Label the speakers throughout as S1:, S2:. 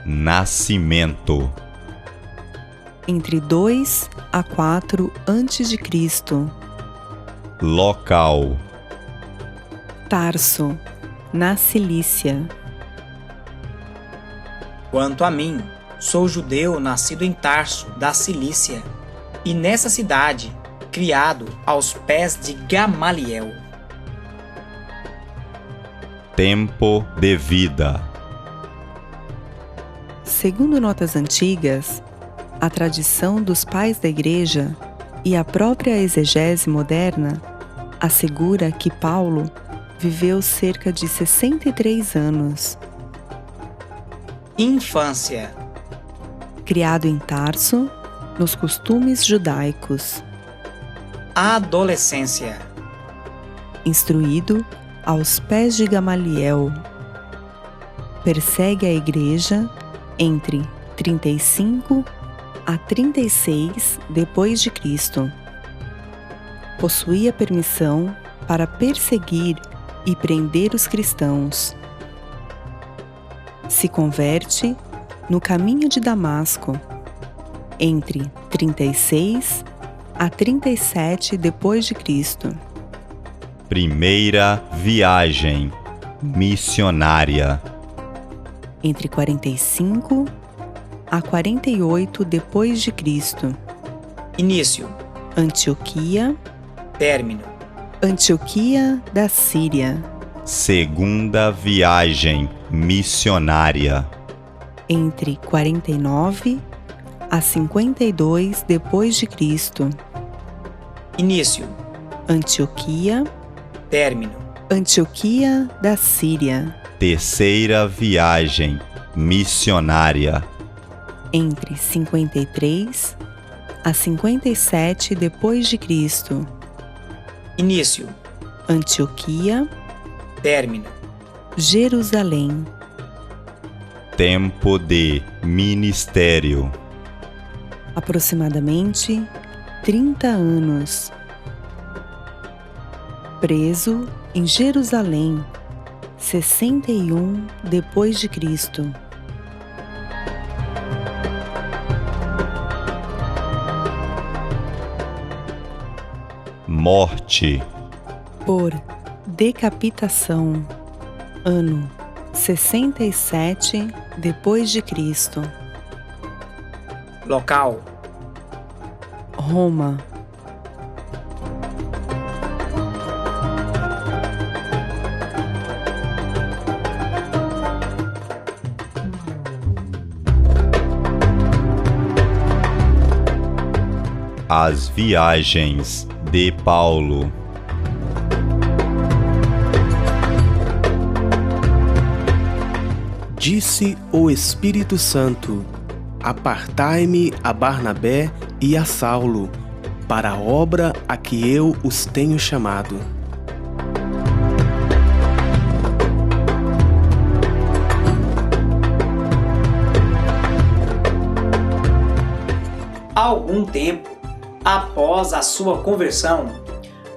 S1: Nascimento.
S2: Entre 2 a 4 a.C.
S1: Local.
S2: Tarso, na Cilícia.
S3: Quanto a mim, sou judeu nascido em Tarso, da Cilícia, e nessa cidade, criado aos pés de Gamaliel.
S1: Tempo de vida.
S2: Segundo notas antigas, a tradição dos pais da Igreja e a própria exegese moderna assegura que Paulo viveu cerca de 63 anos.
S3: Infância.
S2: Criado em Tarso, nos costumes judaicos.
S3: Adolescência.
S2: Instruído aos pés de Gamaliel. Persegue a Igreja entre 35 a 36 depois de Cristo. Possuía permissão para perseguir e prender os cristãos. Se converte no caminho de Damasco, entre 36 a 37 depois de Cristo.
S1: Primeira viagem missionária.
S2: Entre 45 a 48 depois de Cristo.
S3: Início.
S2: Antioquia,
S3: Término.
S2: Antioquia da Síria.
S1: Segunda viagem missionária.
S2: Entre 49 a 52 depois de Cristo.
S3: Início.
S2: Antioquia,
S3: Término.
S2: Antioquia da Síria.
S1: Terceira viagem missionária.
S2: Entre 53 a 57 depois de Cristo.
S3: Início.
S2: Antioquia,
S3: Término.
S2: Jerusalém.
S1: Tempo de ministério.
S2: Aproximadamente 30 anos. Preso em Jerusalém, 61 depois de Cristo.
S1: Morte.
S2: Por decapitação, ano 67 depois de Cristo.
S3: Local.
S2: Roma.
S1: As viagens de Paulo.
S4: Disse o Espírito Santo: Apartai-me a Barnabé e a Saulo, para a obra a que eu os tenho chamado.
S3: Há algum tempo, após a sua conversão,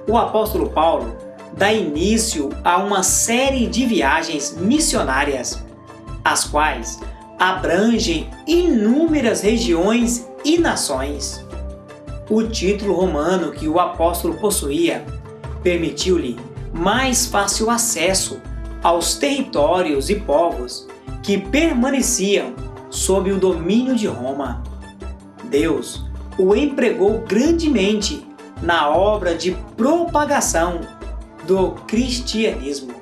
S3: o apóstolo Paulo dá início a uma série de viagens missionárias, as quais abrangem inúmeras regiões e nações. O título romano que o apóstolo possuía permitiu-lhe mais fácil acesso aos territórios e povos que permaneciam sob o domínio de Roma. Deus o empregou grandemente na obra de propagação do cristianismo.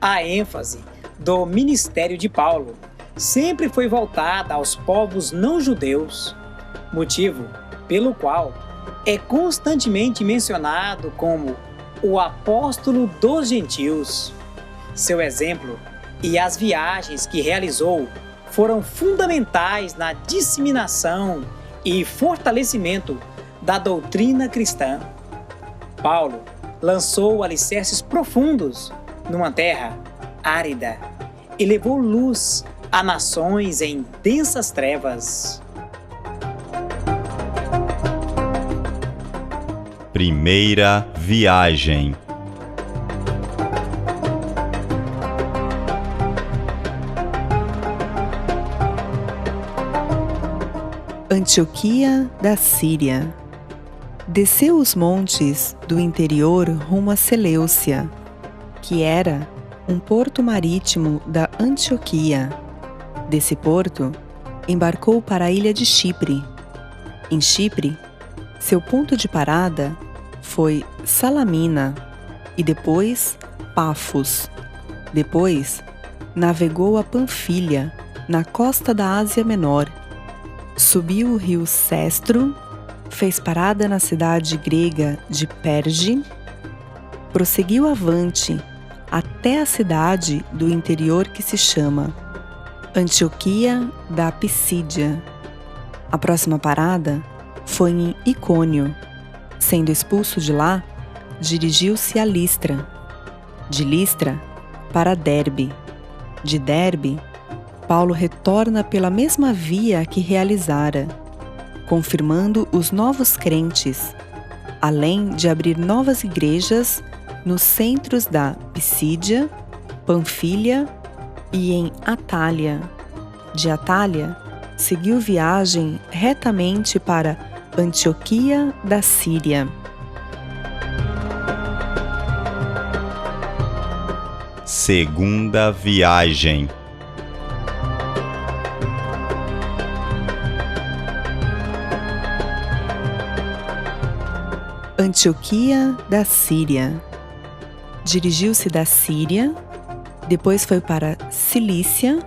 S3: A ênfase do ministério de Paulo sempre foi voltada aos povos não judeus, motivo pelo qual é constantemente mencionado como o apóstolo dos gentios. Seu exemplo e as viagens que realizou foram fundamentais na disseminação e fortalecimento da doutrina cristã. Paulo lançou alicerces profundos numa terra árida e levou luz a nações em densas trevas.
S1: Primeira viagem.
S2: Antioquia da Síria. Desceu os montes do interior rumo a Seleucia, que era um porto marítimo da Antioquia. Desse porto, embarcou para a ilha de Chipre. Em Chipre, seu ponto de parada foi Salamina e depois Pafos. Depois, navegou a Panfilha, na costa da Ásia Menor. Subiu o rio Cestro, fez parada na cidade grega de Perge, prosseguiu avante até a cidade do interior que se chama Antioquia da Pisídia. A próxima parada foi em Icônio. Sendo expulso de lá, dirigiu-se a Listra. De Listra para Derbe. De Derbe, Paulo retorna pela mesma via que realizara, confirmando os novos crentes, além de abrir novas igrejas nos centros da Pisídia, Panfilha e em Atália. De Atália, seguiu viagem retamente para Antioquia da Síria.
S1: Segunda viagem.
S2: Antioquia da Síria. Dirigiu-se da Síria, depois foi para Cilícia,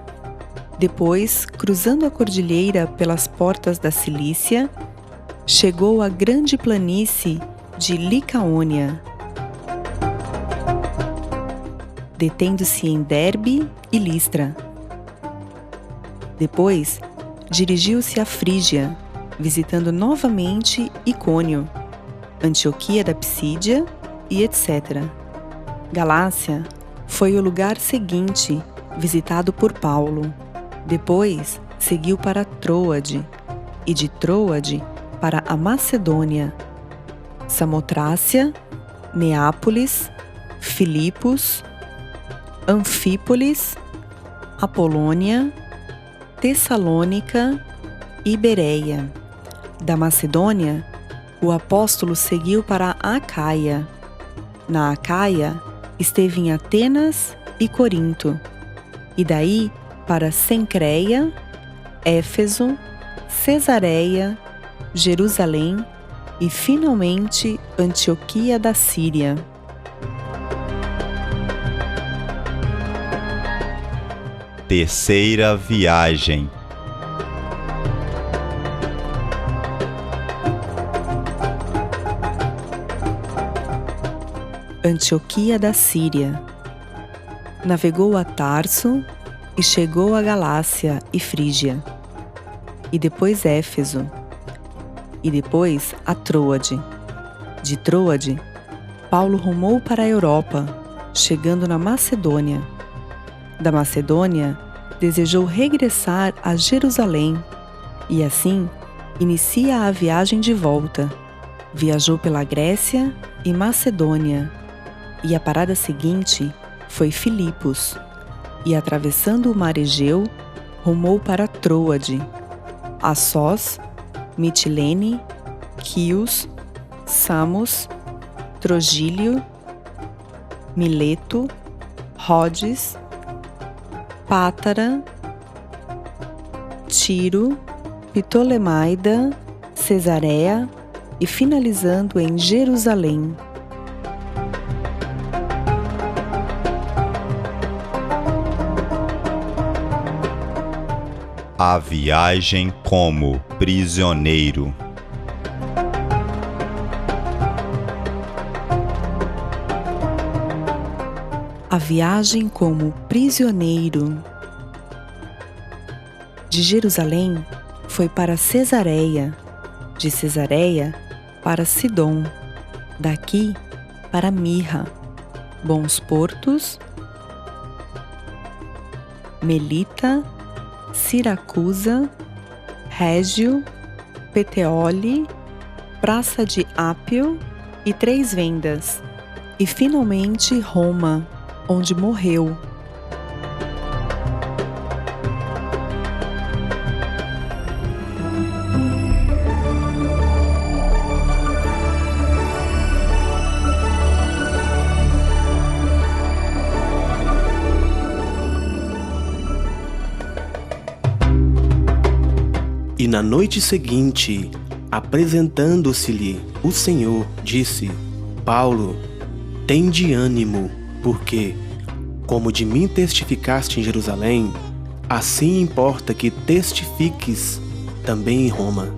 S2: depois, cruzando a cordilheira pelas portas da Cilícia, chegou à grande planície de Licaônia, detendo-se em Derbe e Listra. Depois, dirigiu-se à Frígia, visitando novamente Icônio, Antioquia da Pisídia e etc. Galácia foi o lugar seguinte visitado por Paulo. Depois, seguiu para Troade, e de Troade para a Macedônia, Samotrácia, Neápolis, Filipos, Anfípolis, Apolônia, Tessalônica e Bereia. Da Macedônia, o apóstolo seguiu para a Acaia. Na Acaia, esteve em Atenas e Corinto, e daí para Cencreia, Éfeso, Cesareia, Jerusalém e finalmente Antioquia da Síria.
S1: Terceira viagem.
S2: Antioquia da Síria. Navegou a Tarso e chegou a Galácia e Frígia, e depois Éfeso, e depois a Troade. De Troade, Paulo rumou para a Europa, chegando na Macedônia. Da Macedônia, desejou regressar a Jerusalém, e assim inicia a viagem de volta. Viajou pela Grécia e Macedônia, e a parada seguinte foi Filipos, e atravessando o mar Egeu, rumou para Troade, Assós, Mitilene, Quios, Samos, Trogílio, Mileto, Rhodes, Pátara, Tiro, Ptolemaida, Cesareia e finalizando em Jerusalém.
S1: A viagem como prisioneiro.
S2: A viagem como prisioneiro. De Jerusalém foi para Cesareia, de Cesareia para Sidom, daqui para Mirra, Bons Portos, Melita, Siracusa, Régio, Peteole, Praça de Ápio e Três Vendas, e finalmente Roma, onde morreu.
S4: E na noite seguinte, apresentando-se-lhe o Senhor, disse: Paulo, tende ânimo, porque, como de mim testificaste em Jerusalém, assim importa que testifiques também em Roma.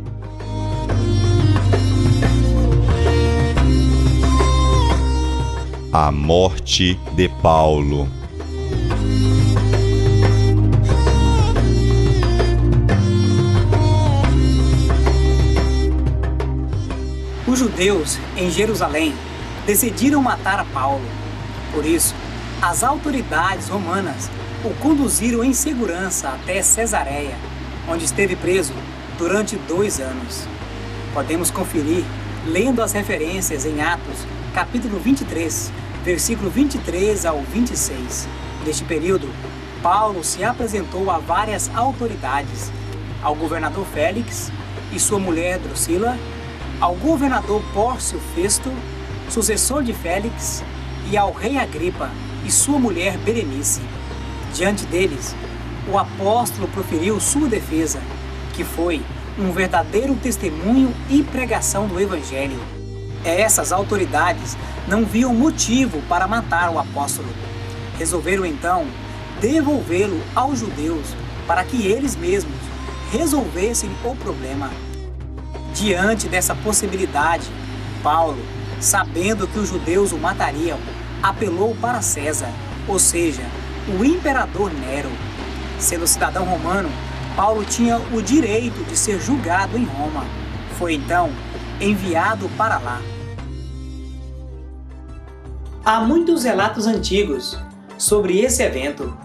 S1: A morte de Paulo.
S3: Os judeus em Jerusalém decidiram matar a Paulo. Por isso, as autoridades romanas o conduziram em segurança até Cesareia, onde esteve preso durante 2 anos. Podemos conferir lendo as referências em Atos, capítulo 23, versículo 23 ao 26. Neste período, Paulo se apresentou a várias autoridades, ao governador Félix e sua mulher Drusila, ao governador Pórcio Festo, sucessor de Félix, e ao rei Agripa e sua mulher Berenice. Diante deles, o apóstolo proferiu sua defesa, que foi um verdadeiro testemunho e pregação do evangelho. Essas autoridades não viam motivo para matar o apóstolo. Resolveram então devolvê-lo aos judeus para que eles mesmos resolvessem o problema. Diante dessa possibilidade, Paulo, sabendo que os judeus o matariam, apelou para César, ou seja, o imperador Nero. Sendo cidadão romano, Paulo tinha o direito de ser julgado em Roma. Foi então enviado para lá. Há muitos relatos antigos sobre esse evento,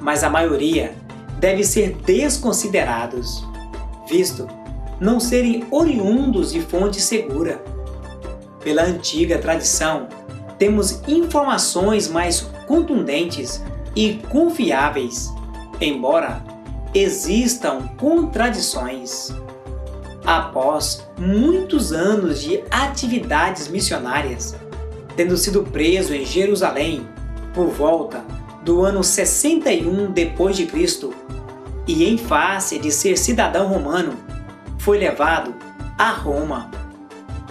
S3: mas a maioria deve ser desconsiderados, visto não serem oriundos de fonte segura. Pela antiga tradição, temos informações mais contundentes e confiáveis, embora existam contradições. Após muitos anos de atividades missionárias, tendo sido preso em Jerusalém por volta do ano 61 d.C., e em face de ser cidadão romano, foi levado a Roma.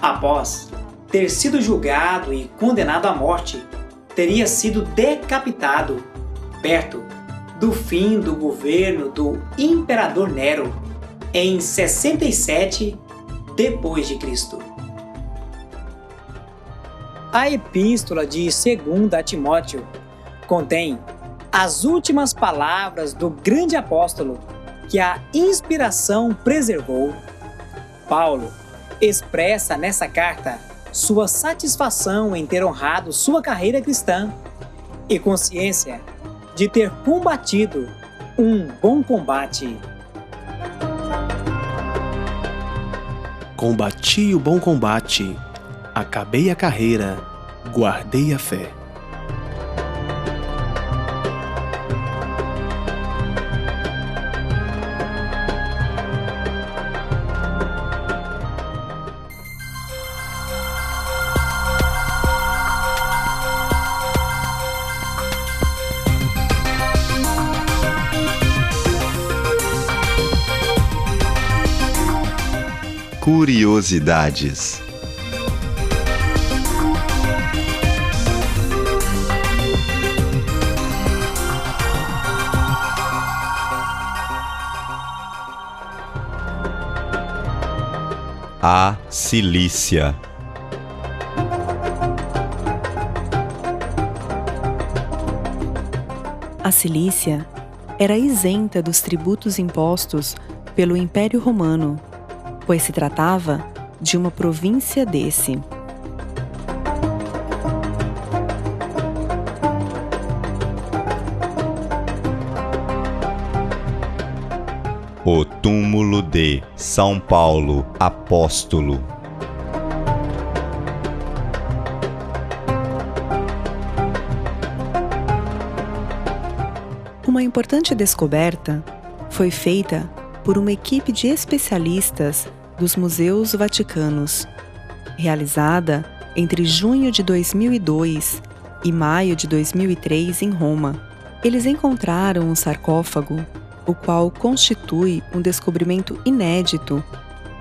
S3: Após ter sido julgado e condenado à morte, teria sido decapitado perto do fim do governo do imperador Nero, em 67 d.C. A epístola de 2 a Timóteo contém as últimas palavras do grande apóstolo que a inspiração preservou. Paulo expressa nessa carta sua satisfação em ter honrado sua carreira cristã e consciência de ter combatido um bom combate.
S4: Combati o bom combate, acabei a carreira, guardei a fé.
S1: Curiosidades. A Cilícia.
S2: A Cilícia era isenta dos tributos impostos pelo Império Romano, pois se tratava de uma província desse.
S1: O túmulo de São Paulo Apóstolo.
S2: Uma importante descoberta foi feita por uma equipe de especialistas dos Museus Vaticanos, realizada entre junho de 2002 e maio de 2003 em Roma. Eles encontraram um sarcófago o qual constitui um descobrimento inédito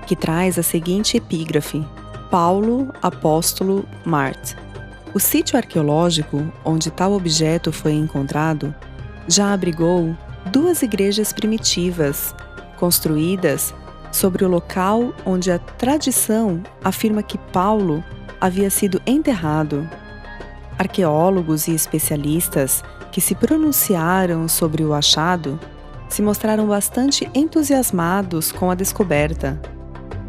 S2: que traz a seguinte epígrafe: Paulo, apóstolo, Marte. O sítio arqueológico onde tal objeto foi encontrado já abrigou 2 igrejas primitivas, construídas sobre o local onde a tradição afirma que Paulo havia sido enterrado. Arqueólogos e especialistas que se pronunciaram sobre o achado se mostraram bastante entusiasmados com a descoberta.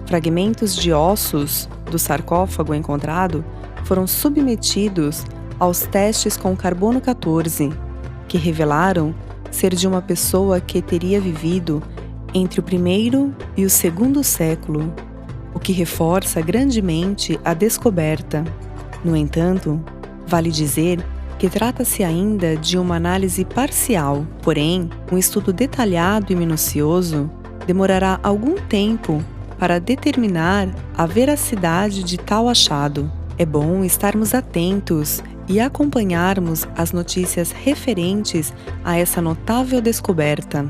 S2: Fragmentos de ossos do sarcófago encontrado foram submetidos aos testes com carbono 14, que revelaram ser de uma pessoa que teria vivido entre o primeiro e o segundo século, o que reforça grandemente a descoberta. No entanto, vale dizer que trata-se ainda de uma análise parcial, porém, um estudo detalhado e minucioso demorará algum tempo para determinar a veracidade de tal achado. É bom estarmos atentos e acompanharmos as notícias referentes a essa notável descoberta.